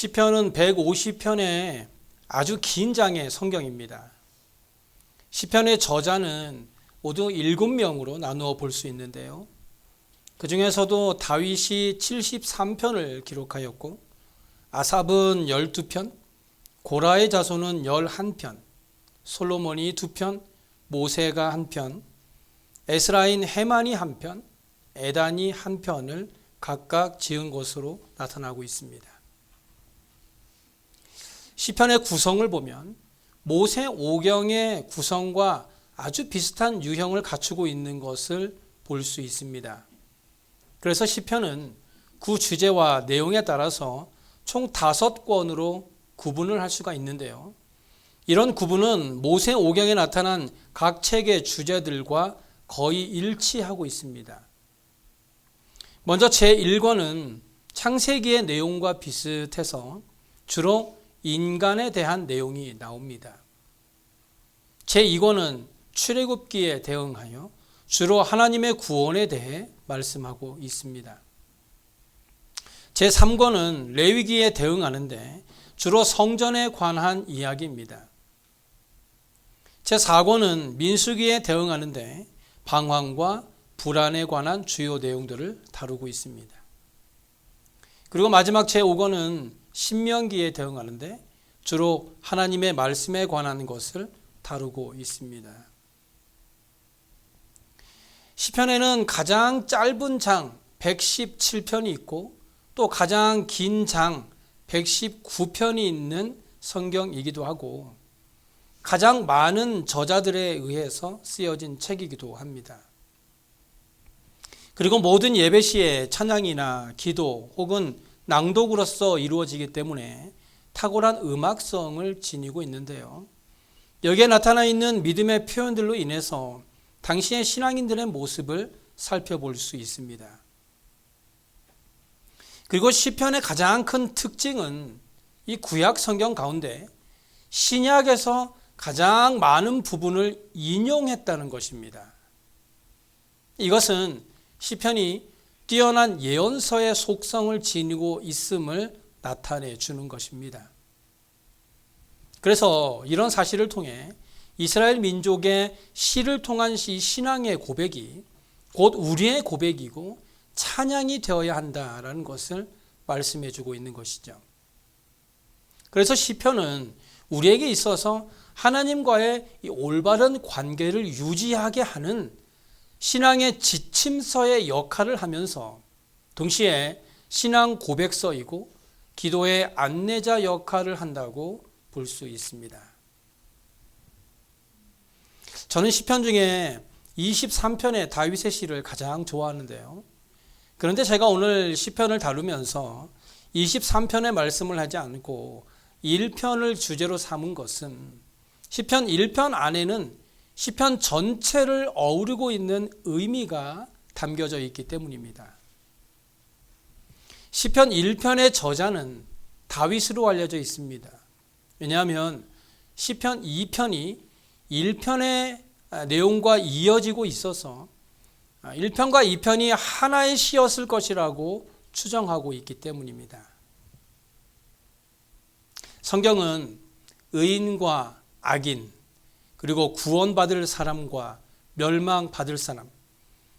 시편은 150편의 아주 긴 장의 성경입니다. 시편의 저자는 모두 7명으로 나누어 볼 수 있는데요. 그 중에서도 다윗이 73편을 기록하였고 아삽은 12편, 고라의 자손은 11편, 솔로몬이 2편, 모세가 1편, 에스라인 헤만이 1편, 에단이 1편을 각각 지은 것으로 나타나고 있습니다. 시편의 구성을 보면 모세 오경의 구성과 아주 비슷한 유형을 갖추고 있는 것을 볼 수 있습니다. 그래서 시편은 그 주제와 내용에 따라서 총 5권으로 구분을 할 수가 있는데요. 이런 구분은 모세 오경에 나타난 각 책의 주제들과 거의 일치하고 있습니다. 먼저 제1권은 창세기의 내용과 비슷해서 주로 인간에 대한 내용이 나옵니다. 제2권은 출애굽기에 대응하여 주로 하나님의 구원에 대해 말씀하고 있습니다. 제3권은 레위기에 대응하는데 주로 성전에 관한 이야기입니다. 제4권은 민수기에 대응하는데 방황과 불안에 관한 주요 내용들을 다루고 있습니다. 그리고 마지막 제5권은 신명기에 대응하는데 주로 하나님의 말씀에 관한 것을 다루고 있습니다. 시편에는 가장 짧은 장 117편이 있고 또 가장 긴 장 119편이 있는 성경이기도 하고 가장 많은 저자들에 의해서 쓰여진 책이기도 합니다. 그리고 모든 예배 시에 찬양이나 기도 혹은 낭독으로서 이루어지기 때문에 탁월한 음악성을 지니고 있는데요. 여기에 나타나 있는 믿음의 표현들로 인해서 당시의 신앙인들의 모습을 살펴볼 수 있습니다. 그리고 시편의 가장 큰 특징은 이 구약 성경 가운데 신약에서 가장 많은 부분을 인용했다는 것입니다. 이것은 시편이 뛰어난 예언서의 속성을 지니고 있음을 나타내 주는 것입니다. 그래서 이런 사실을 통해 이스라엘 민족의 시를 통한 이 신앙의 고백이 곧 우리의 고백이고 찬양이 되어야 한다라는 것을 말씀해 주고 있는 것이죠. 그래서 시편은 우리에게 있어서 하나님과의 이 올바른 관계를 유지하게 하는 신앙의 지침서의 역할을 하면서 동시에 신앙 고백서이고 기도의 안내자 역할을 한다고 볼 수 있습니다. 저는 시편 중에 23편의 다윗의 시를 가장 좋아하는데요. 그런데 제가 오늘 시편을 다루면서 23편의 말씀을 하지 않고 1편을 주제로 삼은 것은 시편 1편 안에는 시편 전체를 어우르고 있는 의미가 담겨져 있기 때문입니다. 시편 1편의 저자는 다윗으로 알려져 있습니다. 왜냐하면 시편 2편이 1편의 내용과 이어지고 있어서 1편과 2편이 하나의 시였을 것이라고 추정하고 있기 때문입니다. 성경은 의인과 악인, 그리고 구원받을 사람과 멸망받을 사람,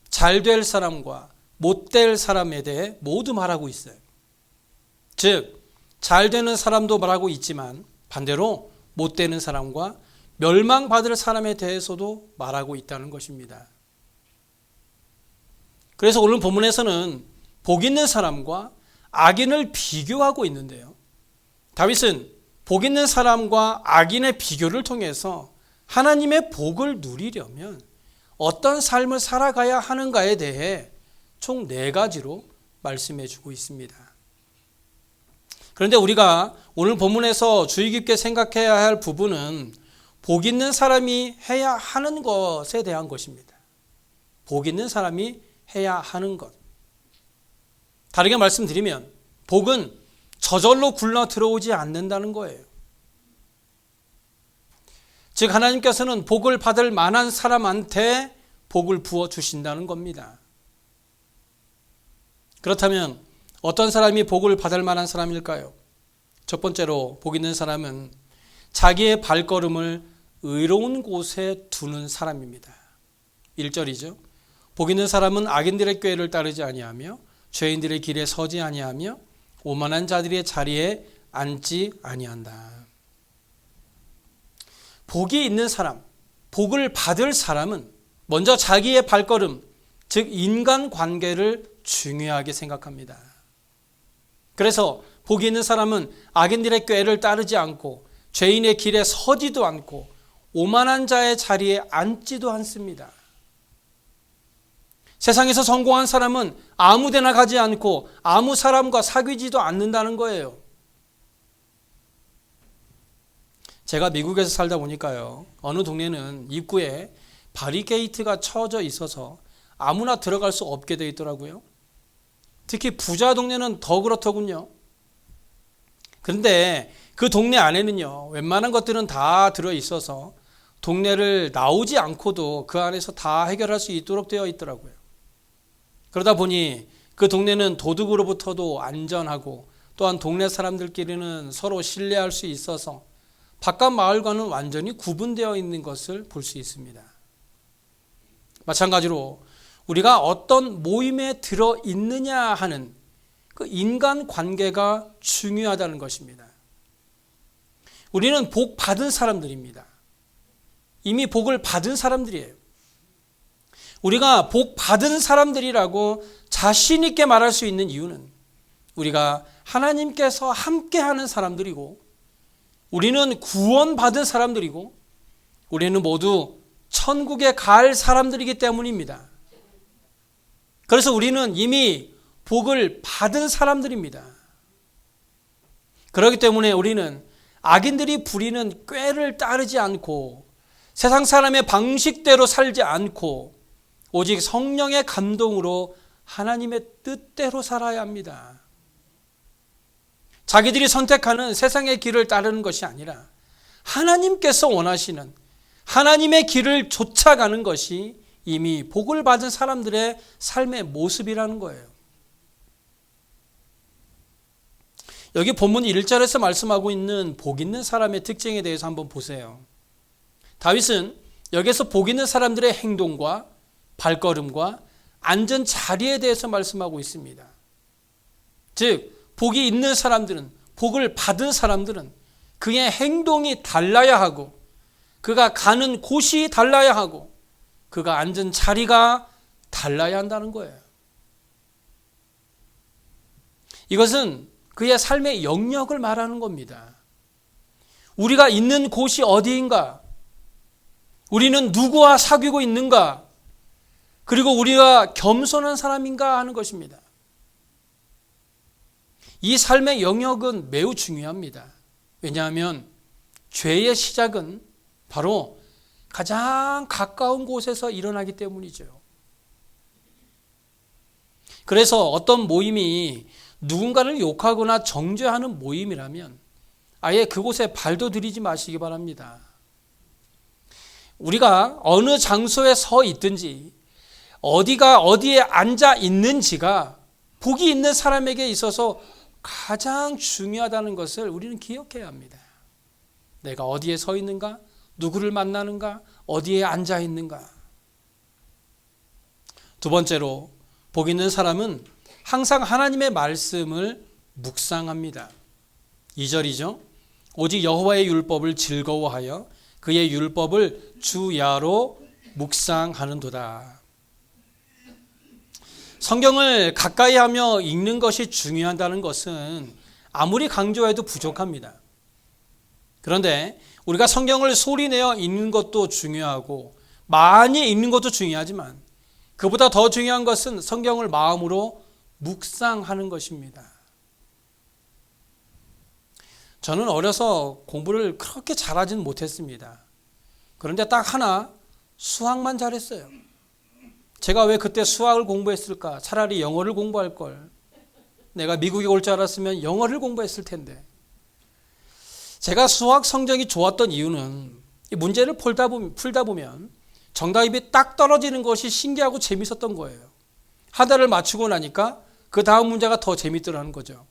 잘될 사람과 못될 사람에 대해 모두 말하고 있어요. 즉, 잘되는 사람도 말하고 있지만 반대로 못되는 사람과 멸망받을 사람에 대해서도 말하고 있다는 것입니다. 그래서 오늘 본문에서는 복 있는 사람과 악인을 비교하고 있는데요. 다윗은 복 있는 사람과 악인의 비교를 통해서 하나님의 복을 누리려면 어떤 삶을 살아가야 하는가에 대해 총 4가지로 말씀해 주고 있습니다. 그런데 우리가 오늘 본문에서 주의 깊게 생각해야 할 부분은 복 있는 사람이 해야 하는 것에 대한 것입니다. 복 있는 사람이 해야 하는 것. 다르게 말씀드리면 복은 저절로 굴러 들어오지 않는다는 거예요. 즉 하나님께서는 복을 받을 만한 사람한테 복을 부어 주신다는 겁니다. 그렇다면 어떤 사람이 복을 받을 만한 사람일까요? 첫 번째로 복 있는 사람은 자기의 발걸음을 의로운 곳에 두는 사람입니다. 1절이죠. 복 있는 사람은 악인들의 꾀를 따르지 아니하며 죄인들의 길에 서지 아니하며 오만한 자들의 자리에 앉지 아니한다. 복이 있는 사람, 복을 받을 사람은 먼저 자기의 발걸음, 즉 인간관계를 중요하게 생각합니다. 그래서 복이 있는 사람은 악인들의 꾀를 따르지 않고 죄인의 길에 서지도 않고 오만한 자의 자리에 앉지도 않습니다. 세상에서 성공한 사람은 아무 데나 가지 않고 아무 사람과 사귀지도 않는다는 거예요. 제가 미국에서 살다 보니까요, 어느 동네는 입구에 바리게이트가 쳐져 있어서 아무나 들어갈 수 없게 되어 있더라고요. 특히 부자 동네는 더 그렇더군요. 그런데 그 동네 안에는요, 웬만한 것들은 다 들어있어서 동네를 나오지 않고도 그 안에서 다 해결할 수 있도록 되어 있더라고요. 그러다 보니 그 동네는 도둑으로부터도 안전하고 또한 동네 사람들끼리는 서로 신뢰할 수 있어서 바깥 마을과는 완전히 구분되어 있는 것을 볼 수 있습니다. 마찬가지로 우리가 어떤 모임에 들어 있느냐 하는 그 인간관계가 중요하다는 것입니다. 우리는 복 받은 사람들입니다. 이미 복을 받은 사람들이에요. 우리가 복 받은 사람들이라고 자신 있게 말할 수 있는 이유는 우리가 하나님께서 함께하는 사람들이고 우리는 구원받은 사람들이고 우리는 모두 천국에 갈 사람들이기 때문입니다. 그래서 우리는 이미 복을 받은 사람들입니다. 그렇기 때문에 우리는 악인들이 부리는 꾀를 따르지 않고 세상 사람의 방식대로 살지 않고 오직 성령의 감동으로 하나님의 뜻대로 살아야 합니다. 자기들이 선택하는 세상의 길을 따르는 것이 아니라 하나님께서 원하시는 하나님의 길을 쫓아가는 것이 이미 복을 받은 사람들의 삶의 모습이라는 거예요. 여기 본문 1절에서 말씀하고 있는 복 있는 사람의 특징에 대해서 한번 보세요. 다윗은 여기서 복 있는 사람들의 행동과 발걸음과 앉은 자리에 대해서 말씀하고 있습니다. 즉 복이 있는 사람들은, 복을 받은 사람들은 그의 행동이 달라야 하고 그가 가는 곳이 달라야 하고 그가 앉은 자리가 달라야 한다는 거예요. 이것은 그의 삶의 영역을 말하는 겁니다. 우리가 있는 곳이 어디인가? 우리는 누구와 사귀고 있는가? 그리고 우리가 겸손한 사람인가 하는 것입니다. 이 삶의 영역은 매우 중요합니다. 왜냐하면 죄의 시작은 바로 가장 가까운 곳에서 일어나기 때문이죠. 그래서 어떤 모임이 누군가를 욕하거나 정죄하는 모임이라면 아예 그곳에 발도 들이지 마시기 바랍니다. 우리가 어느 장소에 서 있든지 어디에 앉아 있는지가 복이 있는 사람에게 있어서 가장 중요하다는 것을 우리는 기억해야 합니다. 내가 어디에 서 있는가? 누구를 만나는가? 어디에 앉아 있는가? 두 번째로 복 있는 사람은 항상 하나님의 말씀을 묵상합니다. 2절이죠. 오직 여호와의 율법을 즐거워하여 그의 율법을 주야로 묵상하는도다. 성경을 가까이 하며 읽는 것이 중요하다는 것은 아무리 강조해도 부족합니다. 그런데 우리가 성경을 소리내어 읽는 것도 중요하고 많이 읽는 것도 중요하지만 그보다 더 중요한 것은 성경을 마음으로 묵상하는 것입니다. 저는 어려서 공부를 그렇게 잘하지는 못했습니다. 그런데 딱 하나, 수학만 잘했어요. 제가 왜 그때 수학을 공부했을까? 차라리 영어를 공부할 걸. 내가 미국에 올 줄 알았으면 영어를 공부했을 텐데. 제가 수학 성적이 좋았던 이유는 이 문제를 풀다 보면 정답이 딱 떨어지는 것이 신기하고 재밌었던 거예요. 하나를 맞추고 나니까 그 다음 문제가 더 재밌더라는 거죠.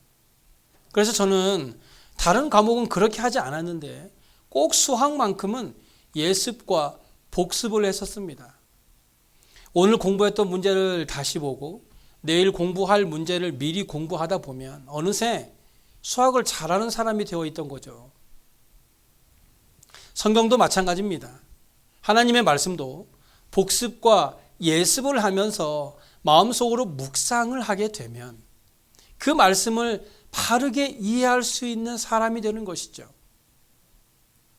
그래서 저는 다른 과목은 그렇게 하지 않았는데 꼭 수학만큼은 예습과 복습을 했었습니다. 오늘 공부했던 문제를 다시 보고 내일 공부할 문제를 미리 공부하다 보면 어느새 수학을 잘하는 사람이 되어 있던 거죠. 성경도 마찬가지입니다. 하나님의 말씀도 복습과 예습을 하면서 마음속으로 묵상을 하게 되면 그 말씀을 바르게 이해할 수 있는 사람이 되는 것이죠.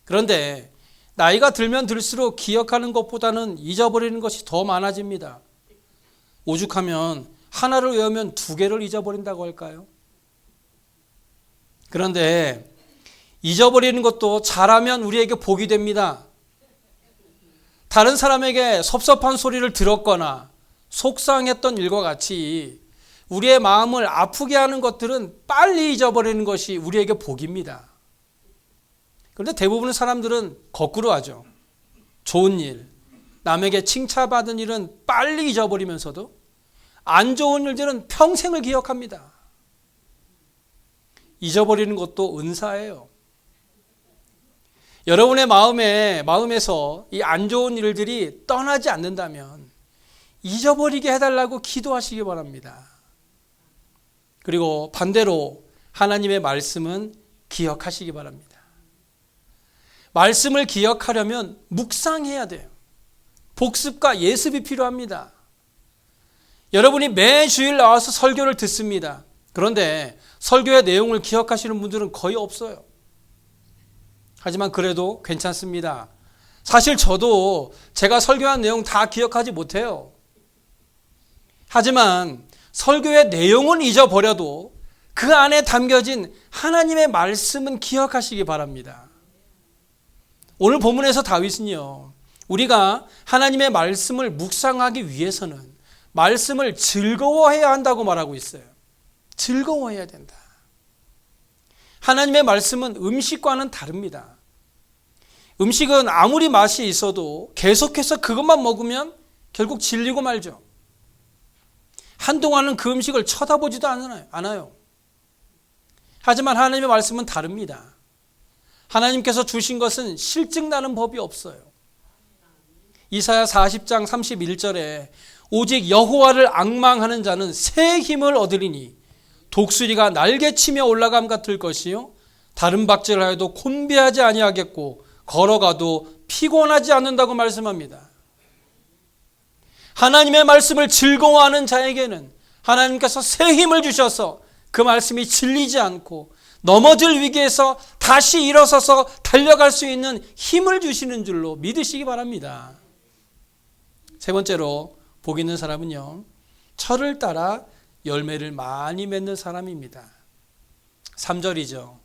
그런데 나이가 들면 들수록 기억하는 것보다는 잊어버리는 것이 더 많아집니다. 오죽하면 하나를 외우면 두 개를 잊어버린다고 할까요? 그런데 잊어버리는 것도 잘하면 우리에게 복이 됩니다. 다른 사람에게 섭섭한 소리를 들었거나 속상했던 일과 같이 우리의 마음을 아프게 하는 것들은 빨리 잊어버리는 것이 우리에게 복입니다. 그런데 대부분의 사람들은 거꾸로 하죠. 좋은 일, 남에게 칭찬받은 일은 빨리 잊어버리면서도 안 좋은 일들은 평생을 기억합니다. 잊어버리는 것도 은사예요. 여러분의 마음에서 이 안 좋은 일들이 떠나지 않는다면 잊어버리게 해달라고 기도하시기 바랍니다. 그리고 반대로 하나님의 말씀은 기억하시기 바랍니다. 말씀을 기억하려면 묵상해야 돼요. 복습과 예습이 필요합니다. 여러분이 매 주일 나와서 설교를 듣습니다. 그런데 설교의 내용을 기억하시는 분들은 거의 없어요. 하지만 그래도 괜찮습니다. 사실 저도 제가 설교한 내용 다 기억하지 못해요. 하지만 설교의 내용은 잊어버려도 그 안에 담겨진 하나님의 말씀은 기억하시기 바랍니다. 오늘 본문에서 다윗은요, 우리가 하나님의 말씀을 묵상하기 위해서는 말씀을 즐거워해야 한다고 말하고 있어요. 즐거워해야 된다. 하나님의 말씀은 음식과는 다릅니다. 음식은 아무리 맛이 있어도 계속해서 그것만 먹으면 결국 질리고 말죠. 한동안은 그 음식을 쳐다보지도 않아요. 하지만 하나님의 말씀은 다릅니다. 하나님께서 주신 것은 실증나는 법이 없어요. 이사야 40장 31절에 오직 여호와를 앙망하는 자는 새 힘을 얻으리니 독수리가 날개치며 올라감 같을 것이요 다른 박질하여도 곤비하지 아니하겠고 걸어가도 피곤하지 않는다고 말씀합니다. 하나님의 말씀을 즐거워하는 자에게는 하나님께서 새 힘을 주셔서 그 말씀이 질리지 않고 넘어질 위기에서 다시 일어서서 달려갈 수 있는 힘을 주시는 줄로 믿으시기 바랍니다. 세 번째로 복 있는 사람은요, 철을 따라 열매를 많이 맺는 사람입니다. 3절이죠.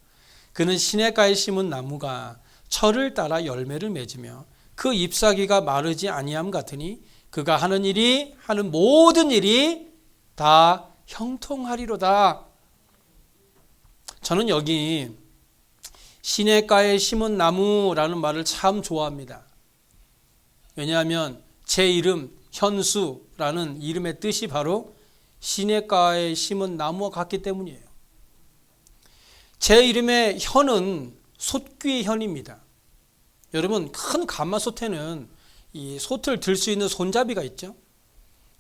그는 시냇가에 심은 나무가 철을 따라 열매를 맺으며 그 잎사귀가 마르지 아니함 같으니 그가 하는 모든 일이 다 형통하리로다. 저는 여기 시냇가에 심은 나무라는 말을 참 좋아합니다. 왜냐하면 제 이름 현수라는 이름의 뜻이 바로 시냇가에 심은 나무와 같기 때문이에요. 제 이름의 현은 솥귀 현입니다. 여러분, 큰 가마솥에는 이 솥을 들 수 있는 손잡이가 있죠.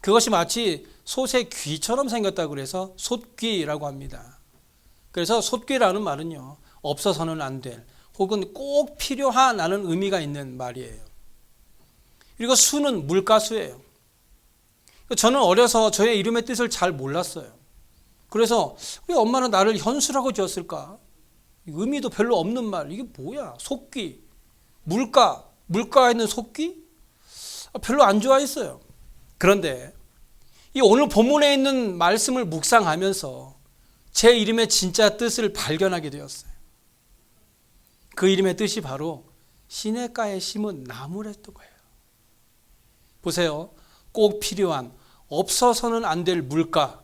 그것이 마치 솥의 귀처럼 생겼다고 그래서 솥귀라고 합니다. 그래서 솥귀라는 말은요, 없어서는 안 될 혹은 꼭 필요하다는 의미가 있는 말이에요. 그리고 수는 물가수예요. 저는 어려서 저의 이름의 뜻을 잘 몰랐어요. 그래서 우리 엄마는 나를 현수라고 지었을까? 의미도 별로 없는 말, 이게 뭐야? 솥귀, 물가에 있는 솥귀? 별로 안 좋아했어요. 그런데 이 오늘 본문에 있는 말씀을 묵상하면서 제 이름의 진짜 뜻을 발견하게 되었어요. 그 이름의 뜻이 바로 시냇가에 심은 나무랬던 거예요. 보세요. 꼭 필요한, 없어서는 안 될 물가.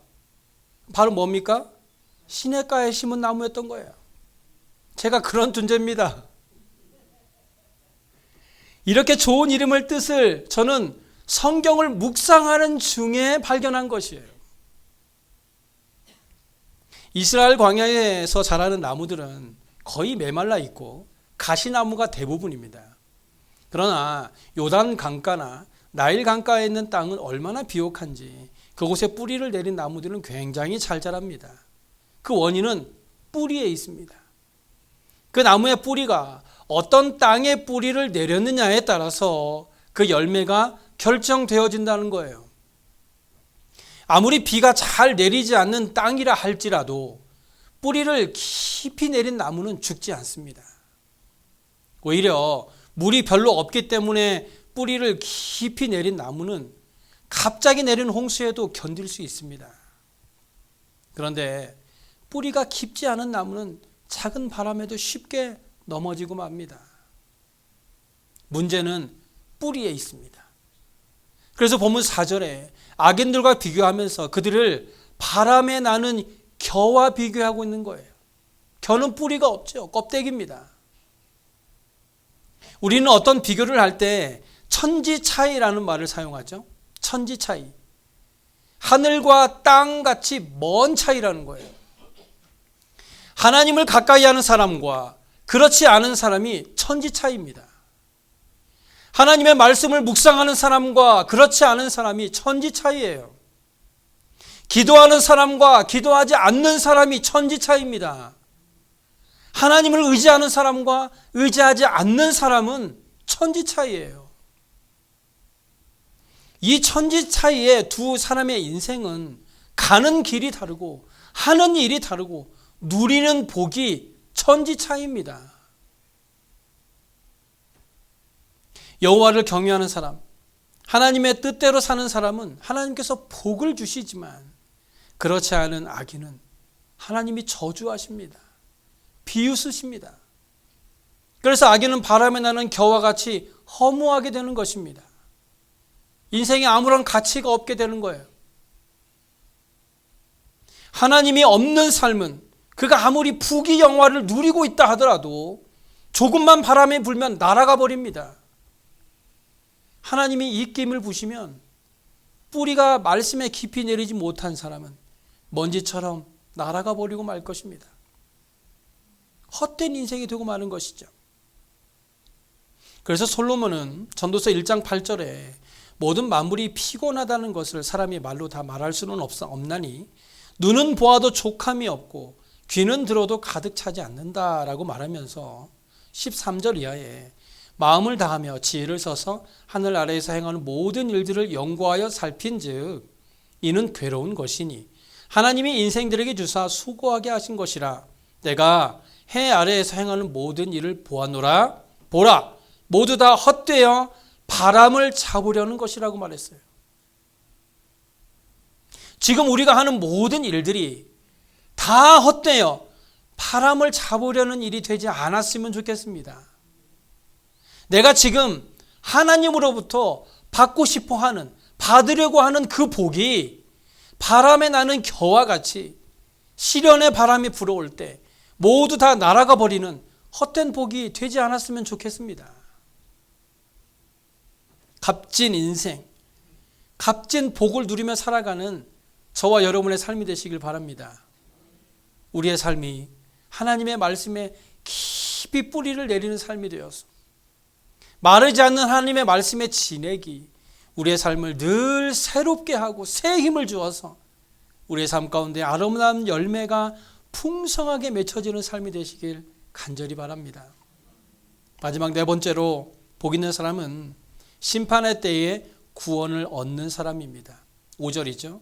바로 뭡니까? 시냇가에 심은 나무였던 거예요. 제가 그런 존재입니다. 이렇게 좋은 이름의 뜻을 저는 성경을 묵상하는 중에 발견한 것이에요. 이스라엘 광야에서 자라는 나무들은 거의 메말라 있고 가시나무가 대부분입니다. 그러나 요단 강가나 나일 강가에 있는 땅은 얼마나 비옥한지 그곳에 뿌리를 내린 나무들은 굉장히 잘 자랍니다. 그 원인은 뿌리에 있습니다. 그 나무의 뿌리가 어떤 땅에 뿌리를 내렸느냐에 따라서 그 열매가 결정되어진다는 거예요. 아무리 비가 잘 내리지 않는 땅이라 할지라도 뿌리를 깊이 내린 나무는 죽지 않습니다. 오히려 물이 별로 없기 때문에 뿌리를 깊이 내린 나무는 갑자기 내린 홍수에도 견딜 수 있습니다. 그런데 뿌리가 깊지 않은 나무는 작은 바람에도 쉽게 넘어지고 맙니다. 문제는 뿌리에 있습니다. 그래서 본문 4절에 악인들과 비교하면서 그들을 바람에 나는 겨와 비교하고 있는 거예요. 겨는 뿌리가 없죠. 껍데기입니다. 우리는 어떤 비교를 할 때 천지 차이라는 말을 사용하죠. 천지 차이. 하늘과 땅같이 먼 차이라는 거예요. 하나님을 가까이 하는 사람과 그렇지 않은 사람이 천지 차이입니다. 하나님의 말씀을 묵상하는 사람과 그렇지 않은 사람이 천지 차이예요. 기도하는 사람과 기도하지 않는 사람이 천지 차이입니다. 하나님을 의지하는 사람과 의지하지 않는 사람은 천지 차이예요. 이 천지 차이의 두 사람의 인생은 가는 길이 다르고 하는 일이 다르고 누리는 복이 천지 차이입니다. 여호와를 경외하는 사람, 하나님의 뜻대로 사는 사람은 하나님께서 복을 주시지만 그렇지 않은 악인은 하나님이 저주하십니다. 비웃으십니다. 그래서 악인은 바람에 나는 겨와 같이 허무하게 되는 것입니다. 인생에 아무런 가치가 없게 되는 거예요. 하나님이 없는 삶은 그가 아무리 부귀 영화를 누리고 있다 하더라도 조금만 바람이 불면 날아가 버립니다. 하나님이 입김을 부시면 뿌리가 말씀에 깊이 내리지 못한 사람은 먼지처럼 날아가 버리고 말 것입니다. 헛된 인생이 되고 마는 것이죠. 그래서 솔로몬은 전도서 1장 8절에 모든 만물이 피곤하다는 것을 사람이 말로 다 말할 수는 없나니 눈은 보아도 족함이 없고 귀는 들어도 가득 차지 않는다라고 말하면서 13절 이하에 마음을 다하며 지혜를 써서 하늘 아래에서 행하는 모든 일들을 연구하여 살핀즉 이는 괴로운 것이니 하나님이 인생들에게 주사 수고하게 하신 것이라. 내가 해 아래에서 행하는 모든 일을 보아노라. 보라, 모두 다 헛되어 바람을 잡으려는 것이라고 말했어요. 지금 우리가 하는 모든 일들이 다 헛되어 바람을 잡으려는 일이 되지 않았으면 좋겠습니다. 내가 지금 하나님으로부터 받고 싶어 하는, 받으려고 하는 그 복이 바람에 나는 겨와 같이 시련의 바람이 불어올 때 모두 다 날아가 버리는 헛된 복이 되지 않았으면 좋겠습니다. 값진 인생, 값진 복을 누리며 살아가는 저와 여러분의 삶이 되시길 바랍니다. 우리의 삶이 하나님의 말씀에 깊이 뿌리를 내리는 삶이 되어서 마르지 않는 하나님의 말씀의 진액이 우리의 삶을 늘 새롭게 하고 새 힘을 주어서 우리의 삶 가운데 아름다운 열매가 풍성하게 맺혀지는 삶이 되시길 간절히 바랍니다. 마지막 네 번째로 복 있는 사람은 심판의 때에 구원을 얻는 사람입니다. 5절이죠.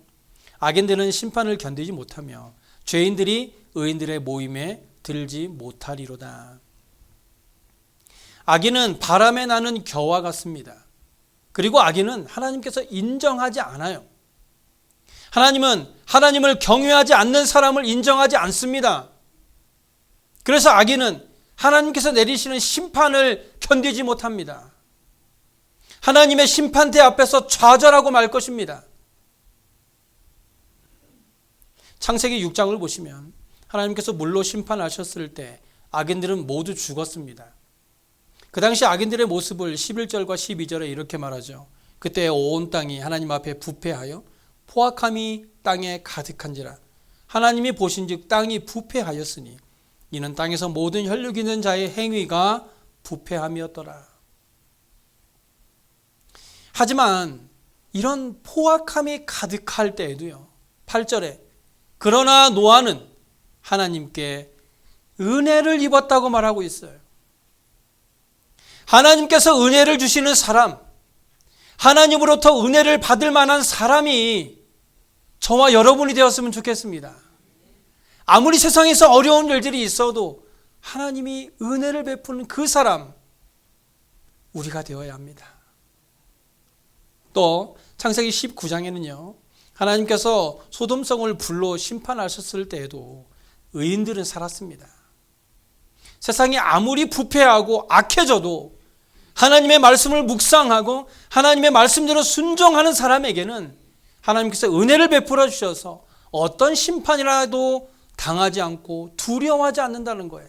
악인들은 심판을 견디지 못하며 죄인들이 의인들의 모임에 들지 못하리로다. 악인은 바람에 나는 겨와 같습니다. 그리고 악인은 하나님께서 인정하지 않아요. 하나님은 하나님을 경외하지 않는 사람을 인정하지 않습니다. 그래서 악인은 하나님께서 내리시는 심판을 견디지 못합니다. 하나님의 심판대 앞에서 좌절하고 말 것입니다. 창세기 6장을 보시면 하나님께서 물로 심판하셨을 때 악인들은 모두 죽었습니다. 그 당시 악인들의 모습을 11절과 12절에 이렇게 말하죠. 그때 온 땅이 하나님 앞에 부패하여 포악함이 땅에 가득한지라. 하나님이 보신즉 땅이 부패하였으니 이는 땅에서 모든 혈육 있는 자의 행위가 부패함이었더라. 하지만 이런 포악함이 가득할 때에도요, 8절에 그러나 노아는 하나님께 은혜를 입었다고 말하고 있어요. 하나님께서 은혜를 주시는 사람, 하나님으로부터 은혜를 받을 만한 사람이 저와 여러분이 되었으면 좋겠습니다. 아무리 세상에서 어려운 일들이 있어도 하나님이 은혜를 베푸는 그 사람, 우리가 되어야 합니다. 또 창세기 19장에는요, 하나님께서 소돔성을 불로 심판하셨을 때에도 의인들은 살았습니다. 세상이 아무리 부패하고 악해져도 하나님의 말씀을 묵상하고 하나님의 말씀대로 순종하는 사람에게는 하나님께서 은혜를 베풀어 주셔서 어떤 심판이라도 당하지 않고 두려워하지 않는다는 거예요.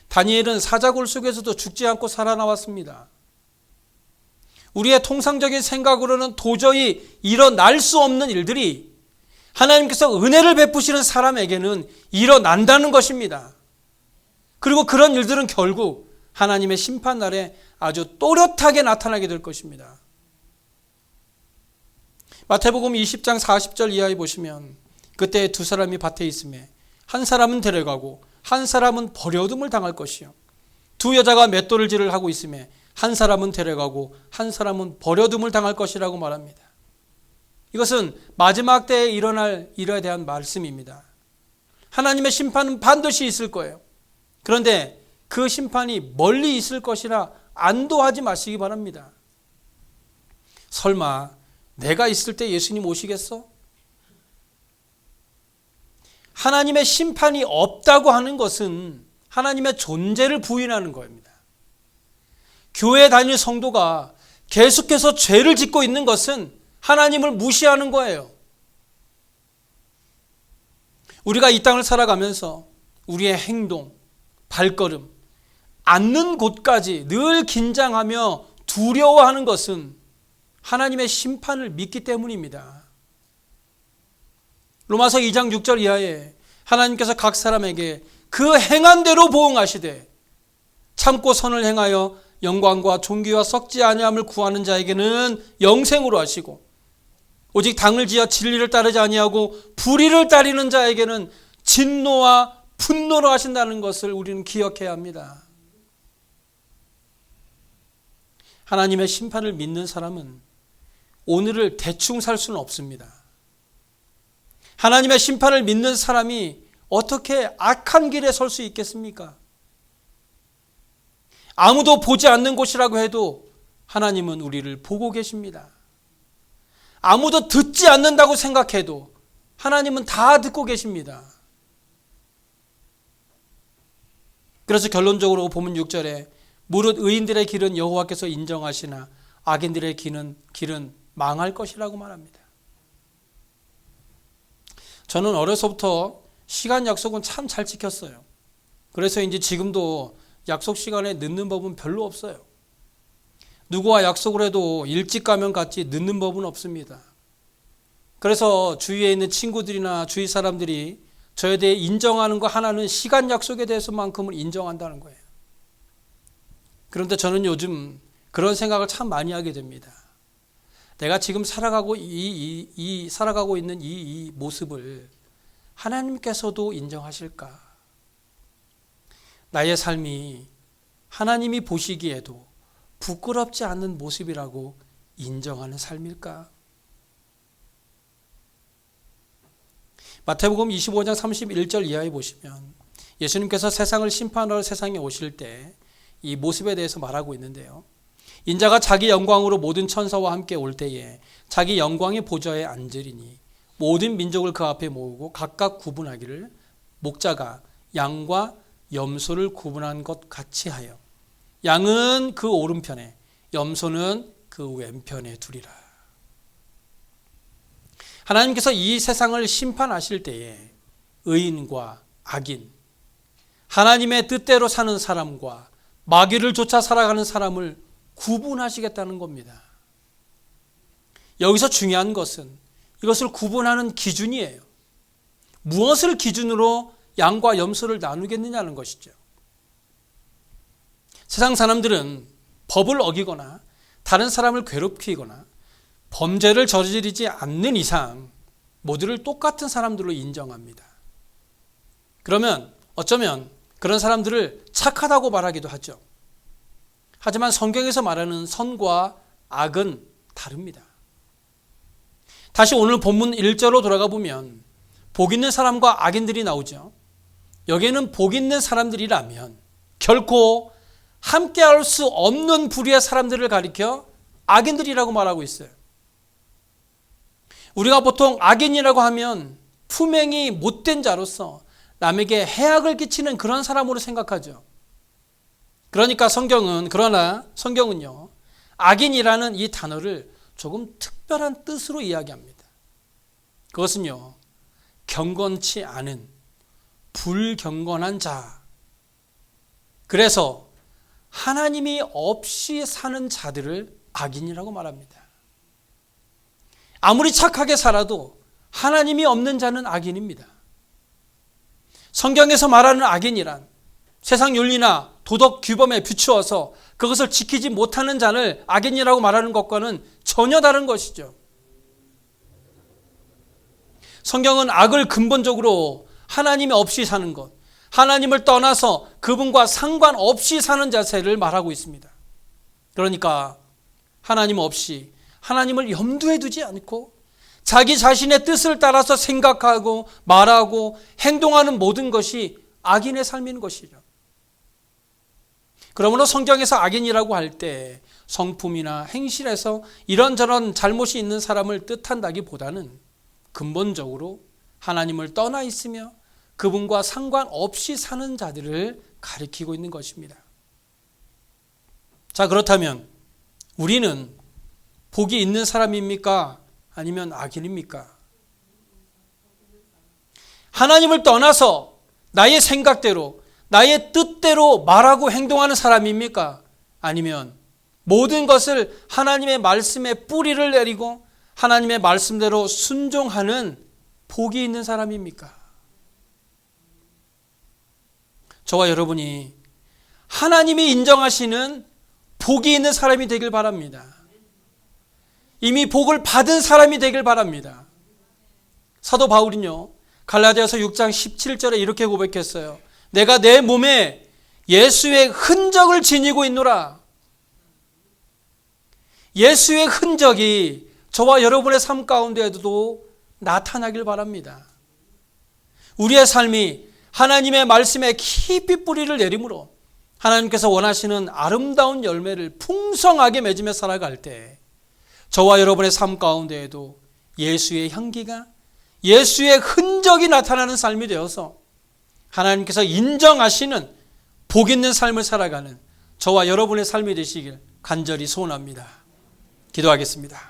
다니엘은 사자굴 속에서도 죽지 않고 살아나왔습니다. 우리의 통상적인 생각으로는 도저히 일어날 수 없는 일들이 하나님께서 은혜를 베푸시는 사람에게는 일어난다는 것입니다. 그리고 그런 일들은 결국 하나님의 심판날에 아주 또렷하게 나타나게 될 것입니다. 마태복음 20장 40절 이하에 보시면 그때 두 사람이 밭에 있음에 한 사람은 데려가고 한 사람은 버려둠을 당할 것이요, 두 여자가 맷돌질을 하고 있음에 한 사람은 데려가고 한 사람은 버려둠을 당할 것이라고 말합니다. 이것은 마지막 때에 일어날 일에 대한 말씀입니다. 하나님의 심판은 반드시 있을 거예요. 그런데 그 심판이 멀리 있을 것이라 안도하지 마시기 바랍니다. 설마 내가 있을 때 예수님 오시겠어? 하나님의 심판이 없다고 하는 것은 하나님의 존재를 부인하는 겁니다. 교회 다니는 성도가 계속해서 죄를 짓고 있는 것은 하나님을 무시하는 거예요. 우리가 이 땅을 살아가면서 우리의 행동, 발걸음, 앉는 곳까지 늘 긴장하며 두려워하는 것은 하나님의 심판을 믿기 때문입니다. 로마서 2장 6절 이하에 하나님께서 각 사람에게 그 행한 대로 보응하시되 참고 선을 행하여 영광과 존귀와 썩지 아니함을 구하는 자에게는 영생으로 하시고 오직 당을 지어 진리를 따르지 아니하고 불의를 따르는 자에게는 진노와 분노로 하신다는 것을 우리는 기억해야 합니다. 하나님의 심판을 믿는 사람은 오늘을 대충 살 수는 없습니다. 하나님의 심판을 믿는 사람이 어떻게 악한 길에 설 수 있겠습니까? 아무도 보지 않는 곳이라고 해도 하나님은 우리를 보고 계십니다. 아무도 듣지 않는다고 생각해도 하나님은 다 듣고 계십니다. 그래서 결론적으로 보면 6절에 무릇 의인들의 길은 여호와께서 인정하시나 악인들의 길은 망할 것이라고 말합니다. 저는 어려서부터 시간 약속은 참 잘 지켰어요. 그래서 이제 지금도 약속 시간에 늦는 법은 별로 없어요. 누구와 약속을 해도 일찍 가면 같이 늦는 법은 없습니다. 그래서 주위에 있는 친구들이나 주위 사람들이 저에 대해 인정하는 거 하나는 시간 약속에 대해서만큼은 인정한다는 거예요. 그런데 저는 요즘 그런 생각을 참 많이 하게 됩니다. 내가 지금 살아가고 있는 이 모습을 하나님께서도 인정하실까? 나의 삶이 하나님이 보시기에도 부끄럽지 않은 모습이라고 인정하는 삶일까? 마태복음 25장 31절 이하에 보시면 예수님께서 세상을 심판하러 세상에 오실 때 이 모습에 대해서 말하고 있는데요. 인자가 자기 영광으로 모든 천사와 함께 올 때에 자기 영광의 보좌에 앉으리니 모든 민족을 그 앞에 모으고 각각 구분하기를 목자가 양과 염소를 구분한 것 같이 하여 양은 그 오른편에 염소는 그 왼편에 두리라. 하나님께서 이 세상을 심판하실 때에 의인과 악인, 하나님의 뜻대로 사는 사람과 마귀를 쫓아 살아가는 사람을 구분하시겠다는 겁니다. 여기서 중요한 것은 이것을 구분하는 기준이에요. 무엇을 기준으로 양과 염소를 나누겠느냐는 것이죠. 세상 사람들은 법을 어기거나 다른 사람을 괴롭히거나 범죄를 저지르지 않는 이상 모두를 똑같은 사람들로 인정합니다. 그러면 어쩌면 그런 사람들을 착하다고 말하기도 하죠. 하지만 성경에서 말하는 선과 악은 다릅니다. 다시 오늘 본문 1절로 돌아가 보면 복 있는 사람과 악인들이 나오죠. 여기에는 복 있는 사람들이라면 결코 함께할 수 없는 부류의 사람들을 가리켜 악인들이라고 말하고 있어요. 우리가 보통 악인이라고 하면 품행이 못된 자로서 남에게 해악을 끼치는 그런 사람으로 생각하죠. 그러나 성경은요, 악인이라는 이 단어를 조금 특별한 뜻으로 이야기합니다. 그것은요, 경건치 않은 불경건한 자. 그래서 하나님이 없이 사는 자들을 악인이라고 말합니다. 아무리 착하게 살아도 하나님이 없는 자는 악인입니다. 성경에서 말하는 악인이란 세상 윤리나 도덕 규범에 비추어서 그것을 지키지 못하는 자를 악인이라고 말하는 것과는 전혀 다른 것이죠. 성경은 악을 근본적으로 하나님이 없이 사는 것, 하나님을 떠나서 그분과 상관없이 사는 자세를 말하고 있습니다. 그러니까 하나님 없이 하나님을 염두에 두지 않고 자기 자신의 뜻을 따라서 생각하고 말하고 행동하는 모든 것이 악인의 삶인 것이죠. 그러므로 성경에서 악인이라고 할 때 성품이나 행실에서 이런저런 잘못이 있는 사람을 뜻한다기보다는 근본적으로 하나님을 떠나 있으며 그분과 상관없이 사는 자들을 가리키고 있는 것입니다. 자, 그렇다면 우리는 복이 있는 사람입니까? 아니면 악인입니까? 하나님을 떠나서 나의 생각대로, 나의 뜻대로 말하고 행동하는 사람입니까? 아니면 모든 것을 하나님의 말씀에 뿌리를 내리고 하나님의 말씀대로 순종하는 복이 있는 사람입니까? 저와 여러분이 하나님이 인정하시는 복이 있는 사람이 되길 바랍니다. 이미 복을 받은 사람이 되길 바랍니다. 사도 바울은요, 갈라디아서 6장 17절에 이렇게 고백했어요. 내가 내 몸에 예수의 흔적을 지니고 있노라. 예수의 흔적이 저와 여러분의 삶 가운데에도 나타나길 바랍니다. 우리의 삶이 하나님의 말씀에 깊이 뿌리를 내림으로 하나님께서 원하시는 아름다운 열매를 풍성하게 맺으며 살아갈 때 저와 여러분의 삶 가운데에도 예수의 향기가, 예수의 흔적이 나타나는 삶이 되어서 하나님께서 인정하시는 복 있는 삶을 살아가는 저와 여러분의 삶이 되시길 간절히 소원합니다. 기도하겠습니다.